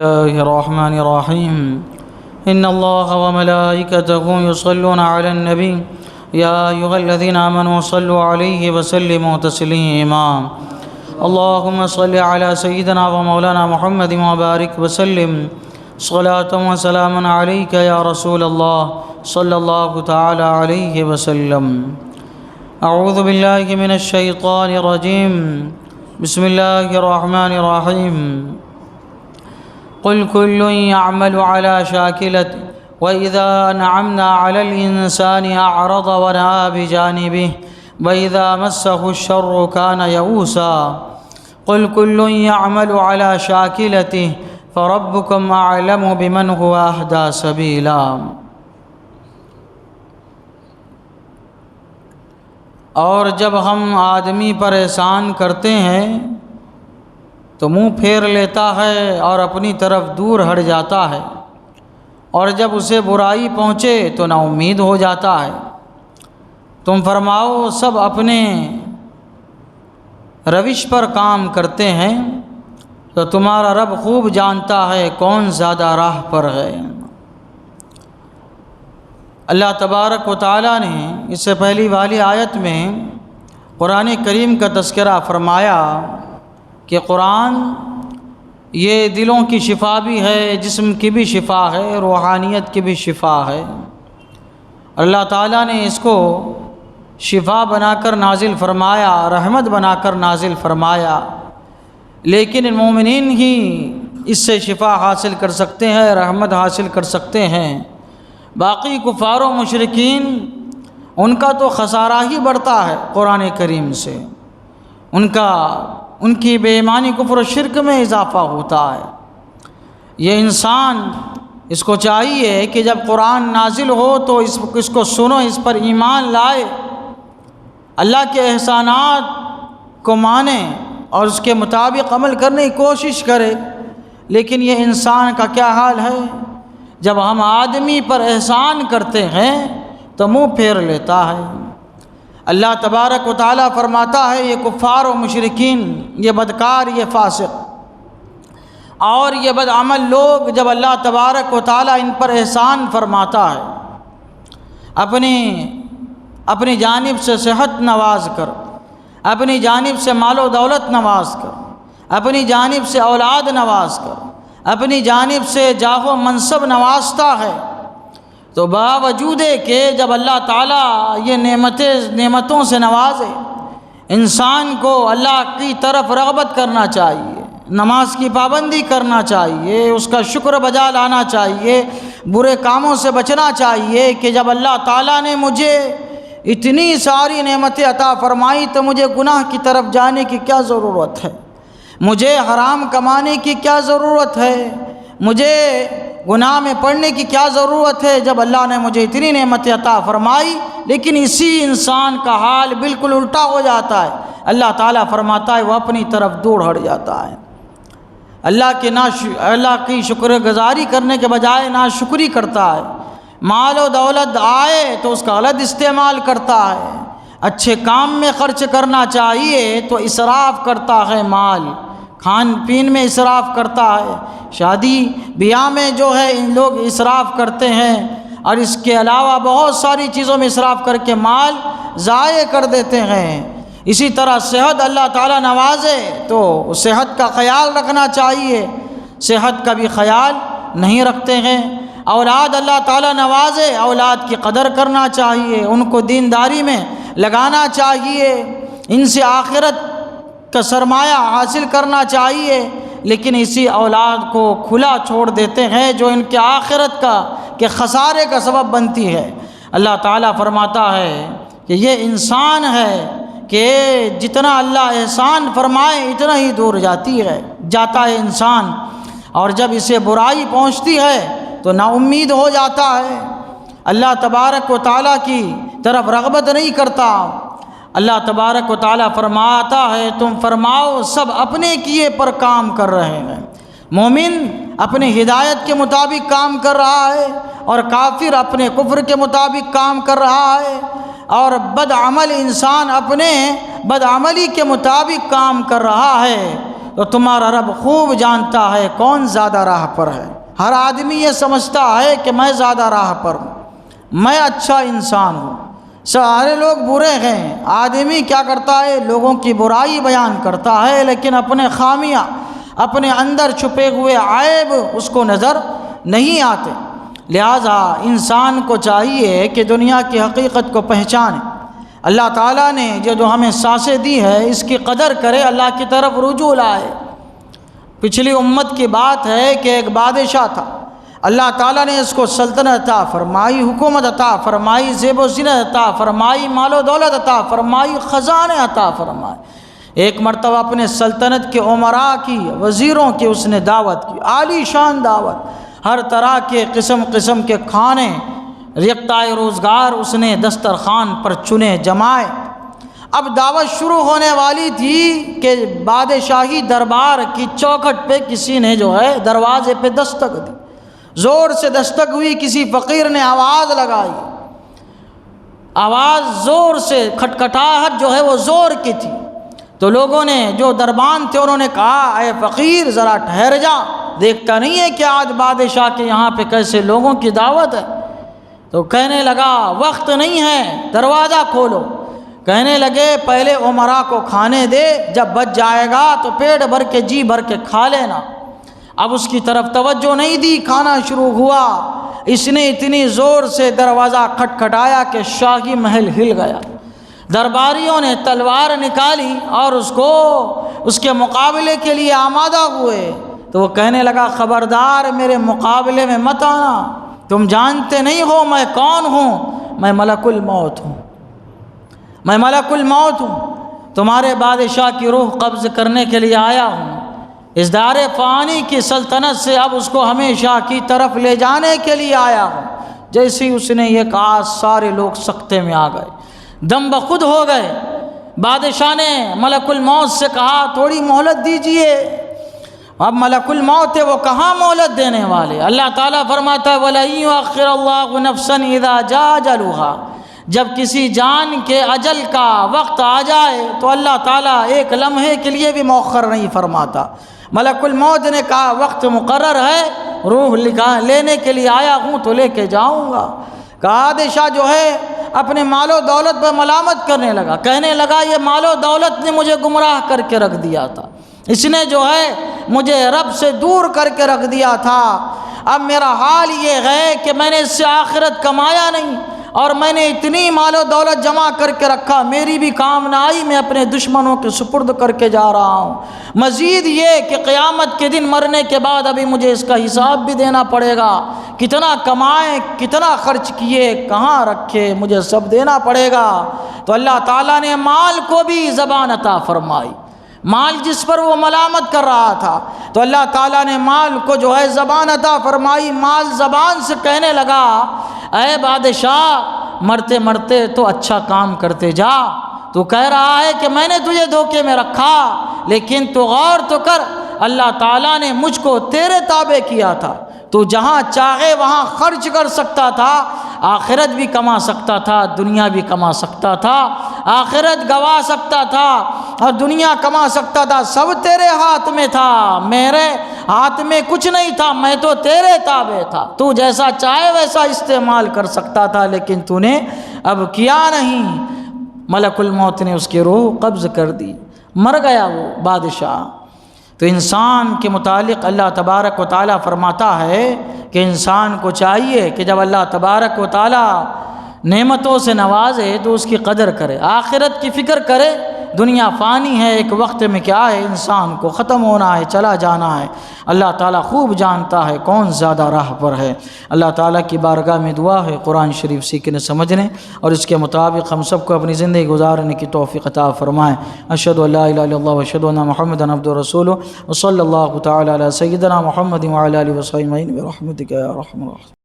الله الرحمن الرحيم إن الله وملائكته يصلون على النبي يا أيها الذين آمنوا صلوا عليه وسلموا تسليما اللهم صل على سيدنا ومولانا محمد وبارك وسلم صلاة وسلاما عليك يا رسول الله صلى الله تعالى عليه وسلم أعوذ بالله من الشيطان الرجيم بسم الله الرحمن الرحيم قل كل يعمل على شاكلته وإذا أنعمنا على الإنسان أعرض ونأى بجانبه وإذا مسه الشر كان يئوسا قل كل يعمل على شاكلته فربكم أعلم بمن هو أهدى سبيلا۔ اور جب ہم آدمی پر احسان کرتے ہیں تو منہ پھیر لیتا ہے اور اپنی طرف دور ہٹ جاتا ہے، اور جب اسے برائی پہنچے تو نا امید ہو جاتا ہے۔ تم فرماؤ سب اپنے روش پر کام کرتے ہیں تو تمہارا رب خوب جانتا ہے کون زیادہ راہ پر ہے۔ اللہ تبارک و تعالیٰ نے اس سے پہلی والی آیت میں قرآن کریم کا تذکرہ فرمایا کہ قرآن یہ دلوں کی شفا بھی ہے، جسم کی بھی شفا ہے، روحانیت کی بھی شفا ہے۔ اللہ تعالیٰ نے اس کو شفا بنا کر نازل فرمایا، رحمت بنا کر نازل فرمایا، لیکن مومنین ہی اس سے شفا حاصل کر سکتے ہیں، رحمت حاصل کر سکتے ہیں۔ باقی کفار و مشرکین ان کا تو خسارہ ہی بڑھتا ہے قرآن کریم سے، ان کی بے ایمانی کفر و شرک میں اضافہ ہوتا ہے۔ یہ انسان اس کو چاہیے کہ جب قرآن نازل ہو تو اس کو سنو، اس پر ایمان لائے، اللہ کے احسانات کو مانے اور اس کے مطابق عمل کرنے کی کوشش کرے۔ لیکن یہ انسان کا کیا حال ہے؟ جب ہم آدمی پر احسان کرتے ہیں تو منہ پھیر لیتا ہے۔ اللہ تبارک و تعالیٰ فرماتا ہے یہ کفار و مشرکین، یہ بدکار، یہ فاسق اور یہ بدعمل لوگ، جب اللہ تبارک و تعالیٰ ان پر احسان فرماتا ہے، اپنی جانب سے صحت نواز کر، اپنی جانب سے مال و دولت نواز کر، اپنی جانب سے اولاد نواز کر، اپنی جانب سے جاہ و منصب نوازتا ہے، تو باوجود کہ جب اللہ تعالیٰ یہ نعمتوں سے نوازے، انسان کو اللہ کی طرف رغبت کرنا چاہیے، نماز کی پابندی کرنا چاہیے، اس کا شکر بجا لانا چاہیے، برے کاموں سے بچنا چاہیے کہ جب اللہ تعالیٰ نے مجھے اتنی ساری نعمتیں عطا فرمائی تو مجھے گناہ کی طرف جانے کی کیا ضرورت ہے، مجھے حرام کمانے کی کیا ضرورت ہے، مجھے گناہ میں پڑنے کی کیا ضرورت ہے، جب اللہ نے مجھے اتنی نعمتیں عطا فرمائی۔ لیکن اسی انسان کا حال بالکل الٹا ہو جاتا ہے، اللہ تعالیٰ فرماتا ہے وہ اپنی طرف دور ہٹ جاتا ہے، اللہ کی شکر گزاری کرنے کے بجائے ناشکری کرتا ہے، مال و دولت آئے تو اس کا غلط استعمال کرتا ہے، اچھے کام میں خرچ کرنا چاہیے تو اسراف کرتا ہے، مال کھان پین میں اسراف کرتا ہے، شادی بیاہ میں جو ہے ان لوگ اسراف کرتے ہیں، اور اس کے علاوہ بہت ساری چیزوں میں اسراف کر کے مال ضائع کر دیتے ہیں۔ اسی طرح صحت اللہ تعالیٰ نوازے تو صحت کا خیال رکھنا چاہیے، صحت کا بھی خیال نہیں رکھتے ہیں۔ اولاد اللہ تعالیٰ نوازے، اولاد کی قدر کرنا چاہیے، ان کو دینداری میں لگانا چاہیے، ان سے آخرت کا سرمایہ حاصل کرنا چاہیے، لیکن اسی اولاد کو کھلا چھوڑ دیتے ہیں جو ان کے آخرت کے خسارے کا سبب بنتی ہے۔ اللہ تعالیٰ فرماتا ہے کہ یہ انسان ہے کہ جتنا اللہ احسان فرمائے اتنا ہی دور جاتا ہے انسان، اور جب اسے برائی پہنچتی ہے تو نا امید ہو جاتا ہے، اللہ تبارک و تعالیٰ کی طرف رغبت نہیں کرتا۔ اللہ تبارک و تعالیٰ فرماتا ہے تم فرماؤ سب اپنے کیے پر کام کر رہے ہیں۔ مومن اپنے ہدایت کے مطابق کام کر رہا ہے، اور کافر اپنے کفر کے مطابق کام کر رہا ہے، اور بدعمل انسان اپنے بدعملی کے مطابق کام کر رہا ہے۔ تو تمہارا رب خوب جانتا ہے کون زیادہ راہ پر ہے۔ ہر آدمی یہ سمجھتا ہے کہ میں زیادہ راہ پر ہوں، میں اچھا انسان ہوں، سارے لوگ برے ہیں۔ آدمی کیا کرتا ہے؟ لوگوں کی برائی بیان کرتا ہے، لیکن اپنے خامیاں، اپنے اندر چھپے ہوئے عیب اس کو نظر نہیں آتے۔ لہٰذا انسان کو چاہیے کہ دنیا کی حقیقت کو پہچانے، اللہ تعالیٰ نے جو ہمیں سانسیں دی ہے اس کی قدر کرے، اللہ کی طرف رجوع لائے۔ پچھلی امت کی بات ہے کہ ایک بادشاہ تھا، اللہ تعالیٰ نے اس کو سلطنت عطا فرمائی، حکومت عطا فرمائی، زیب و زینت عطا فرمائی، مال و دولت عطا فرمائی، خزانے عطا فرمائے۔ ایک مرتبہ اپنے سلطنت کے امراء کی، وزیروں کی اس نے دعوت کی، عالی شان دعوت، ہر طرح کے قسم قسم کے کھانے، یکتائے روزگار اس نے دسترخوان پر چنے جمائے۔ اب دعوت شروع ہونے والی تھی کہ بادشاہی دربار کی چوکھٹ پہ کسی نے جو ہے دروازے پہ دستک دی، زور سے دستک ہوئی، کسی فقیر نے آواز لگائی، آواز زور سے، کھٹکھٹاہٹ جو ہے وہ زور کی تھی۔ تو لوگوں نے جو دربان تھے انہوں نے کہا، اے فقیر ذرا ٹھہر جا، دیکھتا نہیں ہے کہ آج بادشاہ کے یہاں پہ کیسے لوگوں کی دعوت ہے؟ تو کہنے لگا وقت نہیں ہے، دروازہ کھولو۔ کہنے لگے پہلے امراء کو کھانے دے، جب بچ جائے گا تو پیٹ بھر کے جی بھر کے کھا لینا۔ اب اس کی طرف توجہ نہیں دی، کھانا شروع ہوا۔ اس نے اتنی زور سے دروازہ کھٹکھٹایا کہ شاہی محل ہل گیا۔ درباریوں نے تلوار نکالی اور اس کے مقابلے کے لیے آمادہ ہوئے۔ تو وہ کہنے لگا خبردار میرے مقابلے میں مت آنا، تم جانتے نہیں ہو میں کون ہوں، میں ملک الموت ہوں، میں ملک الموت ہوں، تمہارے بادشاہ کی روح قبض کرنے کے لیے آیا ہوں، اس دار فانی کی سلطنت سے اب اس کو ہمیشہ کی طرف لے جانے کے لیے آیا ہوں۔ جیسے ہی اس نے یہ کہا سارے لوگ سکتے میں آ گئے، دم بخود ہو گئے۔ بادشاہ نے ملک الموت سے کہا تھوڑی مہلت دیجئے۔ اب ملک الموت ہے، وہ کہاں مہلت دینے والے؟ اللہ تعالیٰ فرماتا ہے وَلَن يُؤَخِّرَ اللَّهُ نَفْسًا إِذَا جَاءَ أَجَلُهَا، جب کسی جان کے اجل کا وقت آ جائے تو اللہ تعالیٰ ایک لمحے کے لیے بھی مؤخر نہیں فرماتا۔ ملک الموت نے کہا وقت مقرر ہے، روح لینے کے لیے آیا ہوں تو لے کے جاؤں گا۔ بادشاہ جو ہے اپنے مال و دولت پہ ملامت کرنے لگا، کہنے لگا یہ مال و دولت نے مجھے گمراہ کر کے رکھ دیا تھا، اس نے جو ہے مجھے رب سے دور کر کے رکھ دیا تھا۔ اب میرا حال یہ ہے کہ میں نے اس سے آخرت کمایا نہیں، اور میں نے اتنی مال و دولت جمع کر کے رکھا، میری بھی کام نہ آئی، میں اپنے دشمنوں کے سپرد کر کے جا رہا ہوں۔ مزید یہ کہ قیامت کے دن مرنے کے بعد ابھی مجھے اس کا حساب بھی دینا پڑے گا، کتنا کمائے، کتنا خرچ کیے، کہاں رکھے، مجھے سب دینا پڑے گا۔ تو اللہ تعالیٰ نے مال کو بھی زبان عطا فرمائی، مال جس پر وہ ملامت کر رہا تھا تو اللہ تعالیٰ نے مال کو جو ہے زبان عطا فرمائی۔ مال زبان سے کہنے لگا اے بادشاہ مرتے مرتے تو اچھا کام کرتے جا، تو کہہ رہا ہے کہ میں نے تجھے دھوکے میں رکھا، لیکن تو غور تو کر، اللہ تعالیٰ نے مجھ کو تیرے تابع کیا تھا، تو جہاں چاہے وہاں خرچ کر سکتا تھا، آخرت بھی کما سکتا تھا، دنیا بھی کما سکتا تھا، آخرت گوا سکتا تھا اور دنیا کما سکتا تھا، سب تیرے ہاتھ میں تھا، میرے ہاتھ میں کچھ نہیں تھا، میں تو تیرے تابع تھا، تو جیسا چاہے ویسا استعمال کر سکتا تھا، لیکن تو نے اب کیا نہیں۔ ملک الموت نے اس کی روح قبض کر دی، مر گیا وہ بادشاہ۔ تو انسان کے متعلق اللہ تبارک و تعالیٰ فرماتا ہے کہ انسان کو چاہیے کہ جب اللہ تبارک و تعالیٰ نعمتوں سے نوازے تو اس کی قدر کرے، آخرت کی فکر کرے۔ دنیا فانی ہے، ایک وقت میں کیا ہے، انسان کو ختم ہونا ہے، چلا جانا ہے۔ اللہ تعالیٰ خوب جانتا ہے کون زیادہ راہ پر ہے۔ اللہ تعالیٰ کی بارگاہ میں دعا ہے قرآن شریف سیکھنے سمجھنے اور اس کے مطابق ہم سب کو اپنی زندگی گزارنے کی توفیق عطا فرمائے۔ اشہدو ان لا الہ الا اللہ واشہدو ان محمدا عبدہ ورسولہ وصلی اللہ تعالی علی سیدنا محمد وعلی آلہ وصحبہ اجمعین برحمتک یا ارحم الراحمین۔